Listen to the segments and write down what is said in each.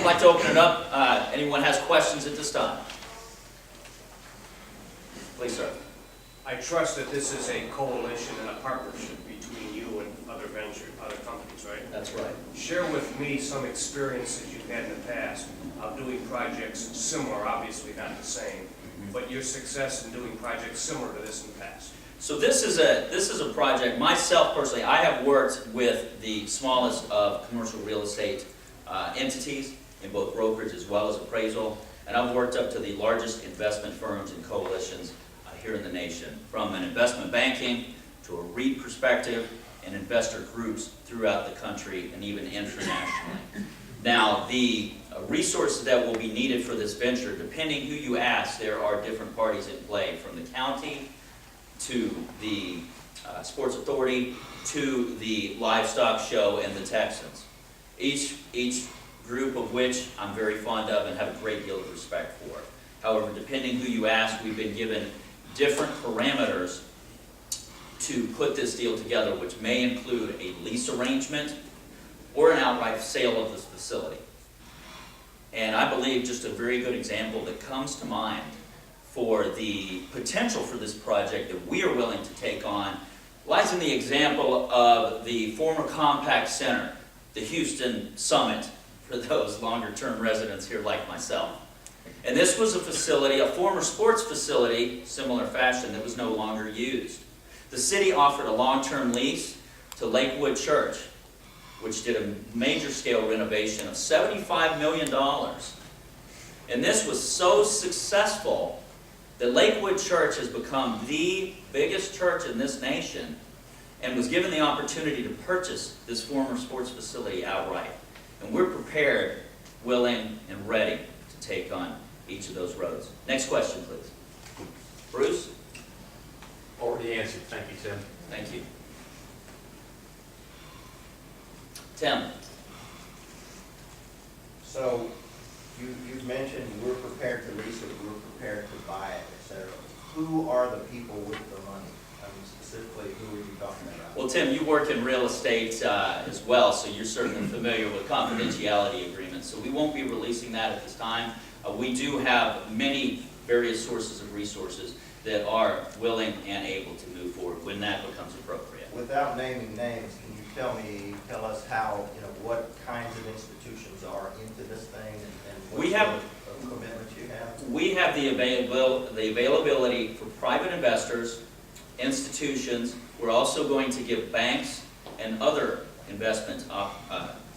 like to open it up. Anyone has questions at this time? Please, sir. I trust that this is a coalition and a partnership between you and other companies, right? That's right. Share with me some experiences you've had in the past of doing projects similar, obviously not the same, but your success in doing projects similar to this in the past. So this is a project, myself personally, I have worked with the smallest of commercial real estate entities in both brokerage as well as appraisal, and I've worked up to the largest investment firms and coalitions here in the nation, from an investment banking to a REIT perspective and investor groups throughout the country and even internationally. Now, the resources that will be needed for this venture, depending who you ask, there are different parties in play, from the county to the Sports Authority to the livestock show and the Texans. Each group of which I'm very fond of and have a great deal of respect for. However, depending who you ask, we've been given different parameters to put this deal together, which may include a lease arrangement or an outright sale of this facility. And I believe just a very good example that comes to mind for the potential for this project that we are willing to take on lies in the example of the former Compact Center, the Houston Summit, for those longer-term residents here like myself. And this was a facility, a former sports facility, similar fashion, that was no longer used. The city offered a long-term lease to Lakewood Church, which did a major scale renovation of $75 million. And this was so successful that Lakewood Church has become the biggest church in this nation and was given the opportunity to purchase this former sports facility outright. And we're prepared, willing, and ready to take on each of those roads. Next question, please. Bruce? Already answered. Thank you, Tim. Thank you. Tim? So, you've mentioned we're prepared to lease it, we're prepared to buy it, etc. Who are the people with the money? I mean, specifically, who are you talking about? Well, Tim, you work in real estate as well, so you're certainly familiar with confidentiality agreements. So we won't be releasing that at this time. We do have many various sources of resources that are willing and able to move forward when that becomes appropriate. Without naming names, can you tell us how, what kinds of institutions are into this thing and what sort of commitments you have? We have the availability for private investors, institutions. We're also going to give banks and other investment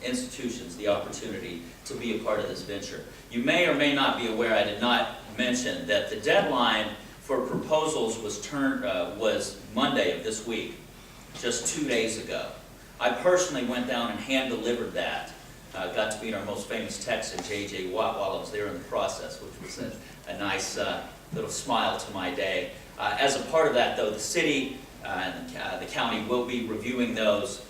institutions the opportunity to be a part of this venture. You may or may not be aware, I did not mention that the deadline for proposals was Monday of this week, just 2 days ago. I personally went down and hand-delivered that. Got to meet our most famous Texan, J.J. Watt, while I was there in the process, which was a nice little smile to my day. As a part of that, though, the city and the county will be reviewing those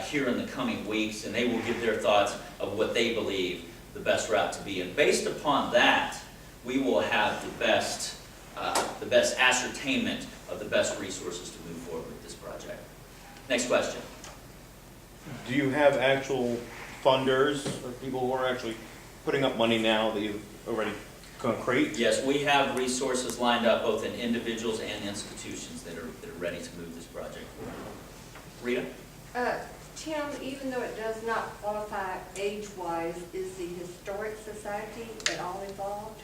here in the coming weeks, and they will give their thoughts of what they believe the best route to be. And based upon that, we will have the best ascertainment of the best resources to move forward with this project. Next question. Do you have actual funders or people who are actually putting up money now that you've already concrete? Yes, we have resources lined up both in individuals and institutions that are ready to move this project forward. Rita? Tim, even though it does not qualify age-wise, is the Historic Society at all involved?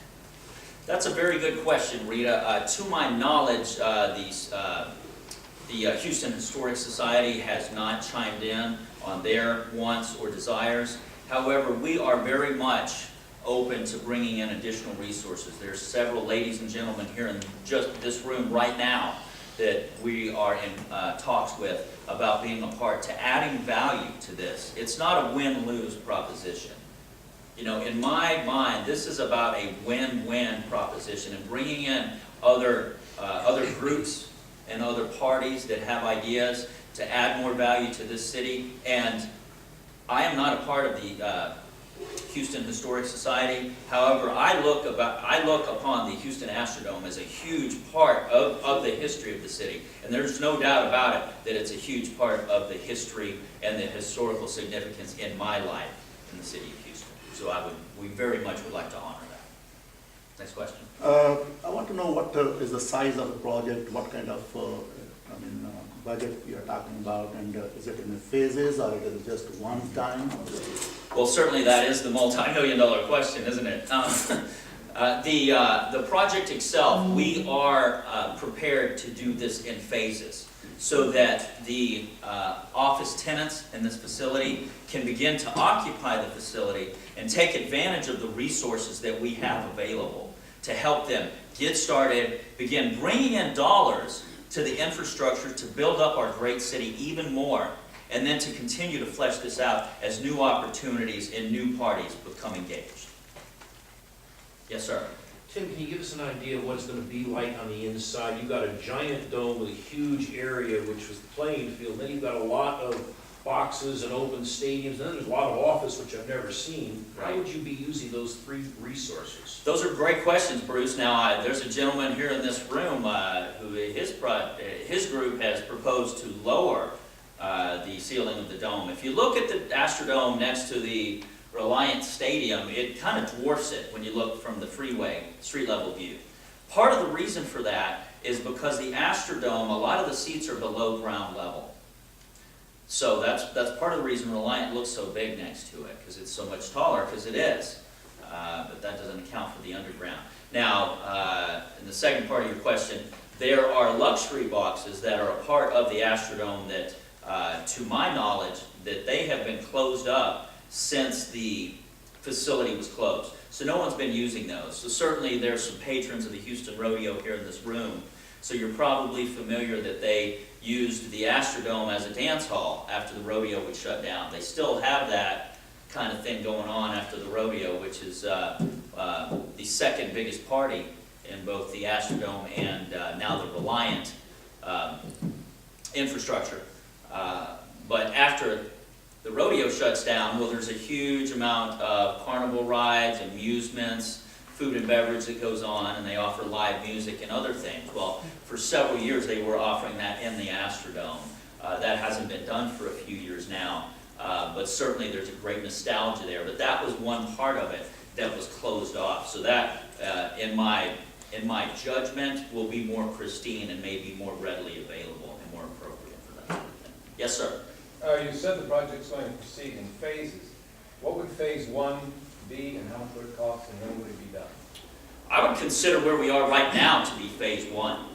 That's a very good question, Rita. To my knowledge, the Houston Historic Society has not chimed in on their wants or desires. However, we are very much open to bringing in additional resources. There's several ladies and gentlemen here in just this room right now that we are in talks with about being a part to adding value to this. It's not a win-lose proposition. In my mind, this is about a win-win proposition, and bringing in other groups and other parties that have ideas to add more value to this city. And I am not a part of the Houston Historic Society. However, I look upon the Houston Astrodome as a huge part of the history of the city. And there's no doubt about it that it's a huge part of the history and the historical significance in my life in the city of Houston. So we very much would like to honor that. Next question. I want to know what is the size of the project, what kind of, budget we are talking about, and is it in phases, or is it just one time? Well, certainly that is the multi-million-dollar question, isn't it? The project itself, we are prepared to do this in phases so that the office tenants in this facility can begin to occupy the facility and take advantage of the resources that we have available to help them get started, begin bringing in dollars to the infrastructure to build up our great city even more, and then to continue to flesh this out as new opportunities and new parties become engaged. Yes, sir. Tim, can you give us an idea of what it's going to be like on the inside? You've got a giant dome with a huge area, which was the playing field. Then you've got a lot of boxes and open stadiums. And then there's a lot of office, which I've never seen. How would you be using those three resources? Those are great questions, Bruce. Now, there's a gentleman here in this room who his group has proposed to lower the ceiling of the dome. If you look at the Astrodome next to the Reliant Stadium, it kind of dwarfs it when you look from the freeway, street level view. Part of the reason for that is because the Astrodome, a lot of the seats are below ground level. So that's part of the reason Reliant looks so big next to it, because it's so much taller, because it is. But that doesn't account for the underground. Now, in the second part of your question, there are luxury boxes that are a part of the Astrodome that, to my knowledge, that they have been closed up since the facility was closed. So no one's been using those. So certainly there's some patrons of the Houston Rodeo here in this room. So you're probably familiar that they used the Astrodome as a dance hall after the rodeo would shut down. They still have that kind of thing going on after the rodeo, which is the second biggest party in both the Astrodome and now the Reliant infrastructure. But after the rodeo shuts down, well, there's a huge amount of carnival rides, amusements, food and beverage that goes on, and they offer live music and other things. Well, for several years they were offering that in the Astrodome. That hasn't been done for a few years now, but certainly there's a great nostalgia there. But that was one part of it that was closed off. So that, in my judgment, will be more pristine and maybe more readily available and more appropriate for that sort of thing. Yes, sir. You said the project's going to proceed in phases. What would phase one be, and how much would it cost, and when would it be done? I would consider where we are right now to be phase one.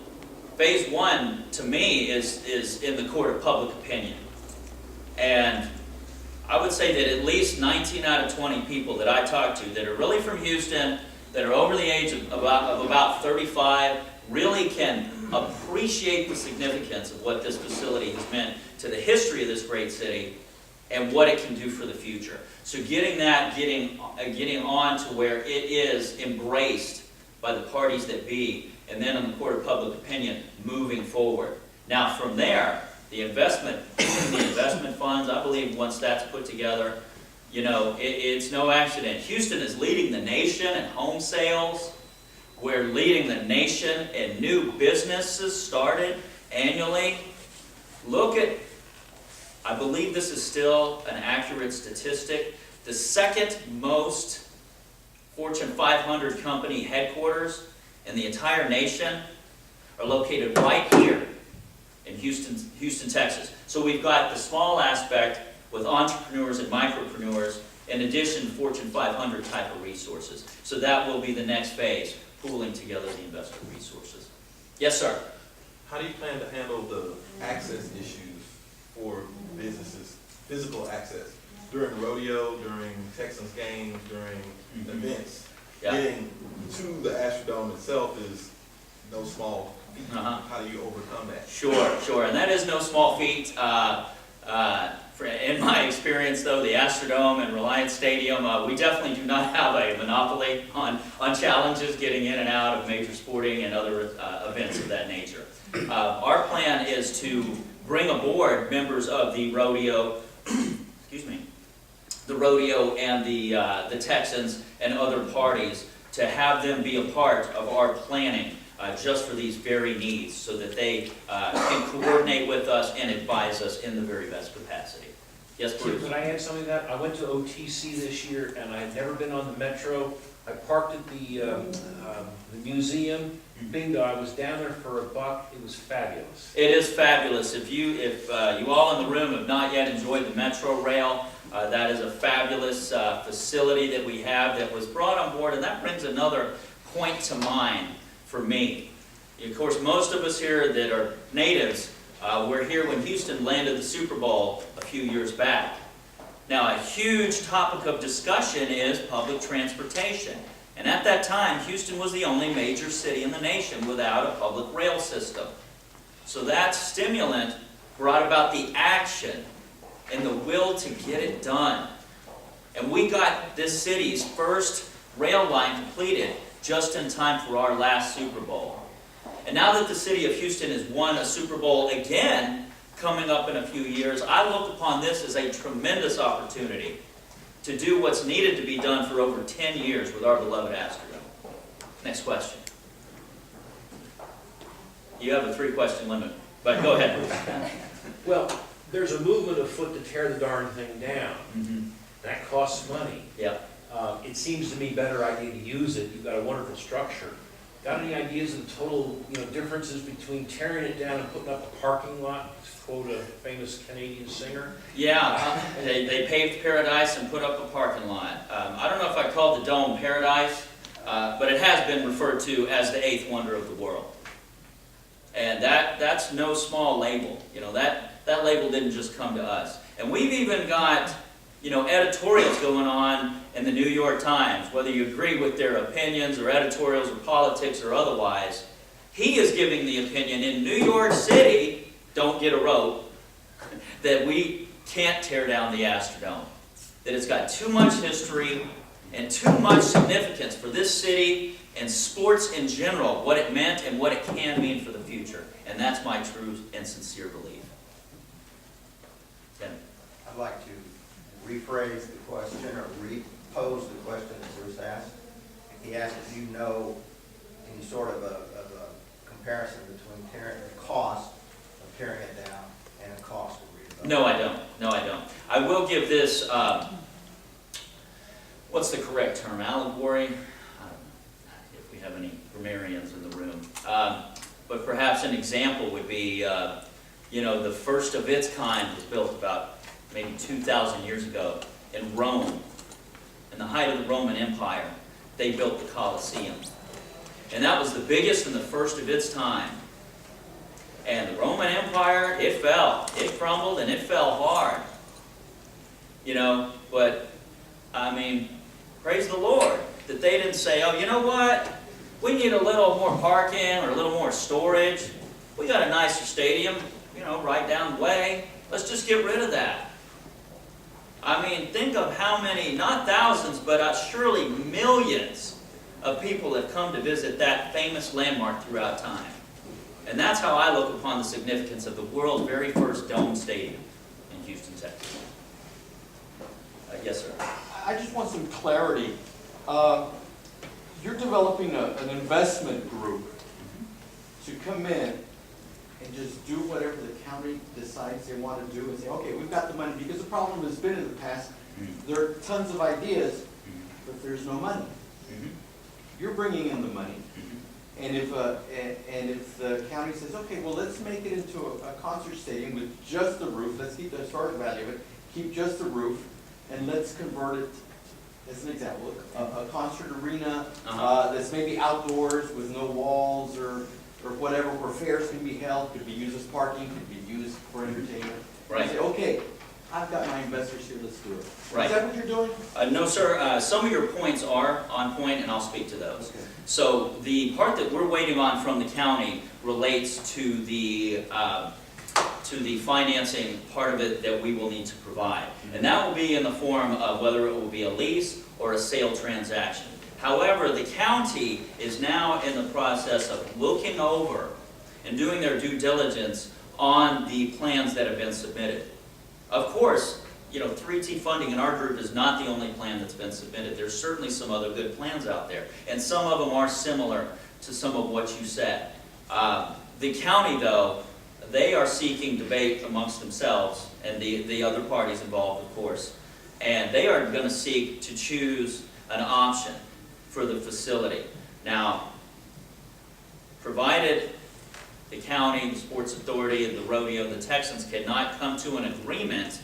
Phase one, to me, is in the court of public opinion. And I would say that at least 19 out of 20 people that I talk to that are really from Houston, that are over the age of about 35, really can appreciate the significance of what this facility has meant to the history of this great city and what it can do for the future. So getting on to where it is embraced by the parties that be, and then in the court of public opinion, moving forward. Now from there, the investment funds, I believe once that's put together, you know, it's no accident. Houston is leading the nation in home sales. We're leading the nation in new businesses started annually. Look at, I believe this is still an accurate statistic, the second most Fortune 500 company headquarters in the entire nation are located right here in Houston, Texas. So we've got the small aspect with entrepreneurs and micropreneurs, in addition to Fortune 500 type of resources. So that will be the next phase, pooling together the investor resources. Yes, sir. How do you plan to handle the access issues for businesses, physical access, during rodeo, during Texans games, during events? Yeah. Getting to the Astrodome itself is no small feat. How do you overcome that? Sure, and that is no small feat. In my experience, though, the Astrodome and Reliant Stadium, we definitely do not have a monopoly on challenges getting in and out of major sporting and other events of that nature. Our plan is to bring aboard members of the rodeo, excuse me, the rodeo and the Texans and other parties to have them be a part of our planning just for these very needs so that they can coordinate with us and advise us in the very best capacity. Yes, Tim, Bruce? could I add something to that? I went to OTC this year, and I had never been on the Metro. I parked at the museum. Bingo, I was down there for $1. It was fabulous. It is fabulous. If you all in the room have not yet enjoyed the Metro Rail, that is a fabulous facility that we have that was brought on board, and that brings another point to mind for me. Of course, most of us here that are natives, were here when Houston landed the Super Bowl a few years back. Now, a huge topic of discussion is public transportation. And at that time, Houston was the only major city in the nation without a public rail system. So that stimulant brought about the action and the will to get it done. And we got this city's first rail line completed just in time for our last Super Bowl. And now that the city of Houston has won a Super Bowl again, coming up in a few years, I look upon this as a tremendous opportunity to do what's needed to be done for over 10 years with our beloved Astrodome. Next question. You have a 3-question limit, but go ahead. Well, there's a movement afoot to tear the darn thing down. Mm-hmm. That costs money. Yeah. It seems to me a better idea to use it. You've got a wonderful structure. Got any ideas of the total, differences between tearing it down and putting up a parking lot? To quote a famous Canadian singer. Yeah, they paved paradise and put up a parking lot. I don't know if I called the dome paradise, but it has been referred to as the 8th wonder of the world. And that's no small label. That label didn't just come to us. And we've even got, editorials going on in the New York Times, whether you agree with their opinions or editorials or politics or otherwise. He is giving the opinion in New York City, don't get a rope, that we can't tear down the Astrodome. That it's got too much history and too much significance for this city and sports in general, what it meant and what it can mean for the future. And that's my true and sincere belief. Tim? I'd like to rephrase the question or repose the question that Bruce asked. He asked if you know any sort of a comparison between the cost of tearing it down and the cost of redevelopment. No, I don't. No, I don't. I will give this, what's the correct term? Allegory? I don't know if we have any grammarians in the room. But perhaps an example would be, the first of its kind was built about maybe 2,000 years ago in Rome. In the height of the Roman Empire, they built the Colosseum. And that was the biggest and the first of its time. And the Roman Empire, it fell. It crumbled and it fell hard. But, praise the Lord that they didn't say, oh, you know what? We need a little more parking or a little more storage. We got a nicer stadium, right down the way. Let's just get rid of that. Think of how many, not thousands, but surely millions of people have come to visit that famous landmark throughout time. And that's how I look upon the significance of the world's very first dome stadium in Houston, Texas. Yes, sir. I just want some clarity. You're developing an investment group to come in and just do whatever the county decides they want to do and say, okay, we've got the money. Because the problem has been in the past, there are tons of ideas, but there's no money. You're bringing in the money. And if the county says, okay, well, let's make it into a concert stadium with just the roof, let's keep the historic value of it, keep just the roof, and let's convert it, as an example, a concert arena that's maybe outdoors with no walls or whatever, where fairs can be held, could be used as parking, could be used for entertainment. Right. And say, okay, I've got my investors here, let's do it. Right. Is that what you're doing? No, sir. Some of your points are on point, and I'll speak to those. Okay. So the part that we're waiting on from the county relates to the financing part of it that we will need to provide. And that will be in the form of whether it will be a lease or a sale transaction. However, the county is now in the process of looking over and doing their due diligence on the plans that have been submitted. Of course, 3T funding in our group is not the only plan that's been submitted. There's certainly some other good plans out there, and some of them are similar to some of what you said. The county, though, they are seeking debate amongst themselves and the other parties involved, of course. And they are going to seek to choose an option for the facility. Now, provided the county, the Sports Authority, and the rodeo, the Texans cannot come to an agreement,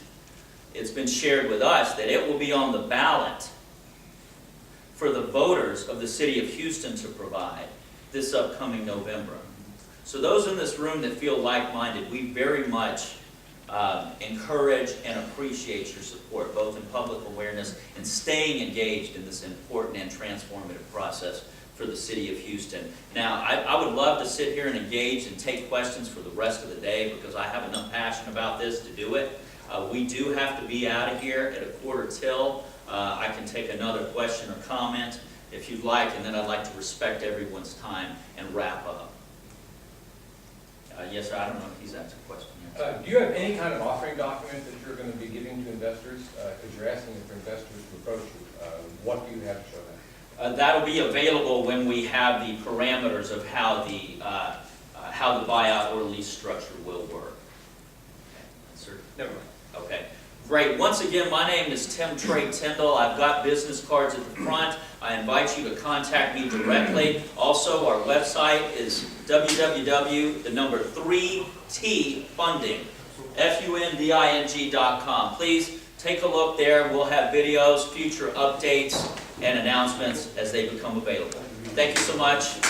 it's been shared with us that it will be on the ballot for the voters of the city of Houston to provide this upcoming November. So those in this room that feel like-minded, we very much encourage and appreciate your support, both in public awareness and staying engaged in this important and transformative process for the city of Houston. Now, I would love to sit here and engage and take questions for the rest of the day because I have enough passion about this to do it. We do have to be out of here at 1:45. I can take another question or comment if you'd like, and then I'd like to respect everyone's time and wrap up. Yes, sir, I don't know if he's asked a question yet. Do you have any kind of offering document that you're going to be giving to investors? Because you're asking for investors to approach you. What do you have to show them? That'll be available when we have the parameters of how the buyout or lease structure will work. Sir? Never mind. Okay. Great. Once again, my name is Tim Trey Tyndall. I've got business cards at the front. I invite you to contact me directly. Also, our website is www.3tfunding, funding.com. Please take a look there. We'll have videos, future updates, and announcements as they become available. Thank you so much.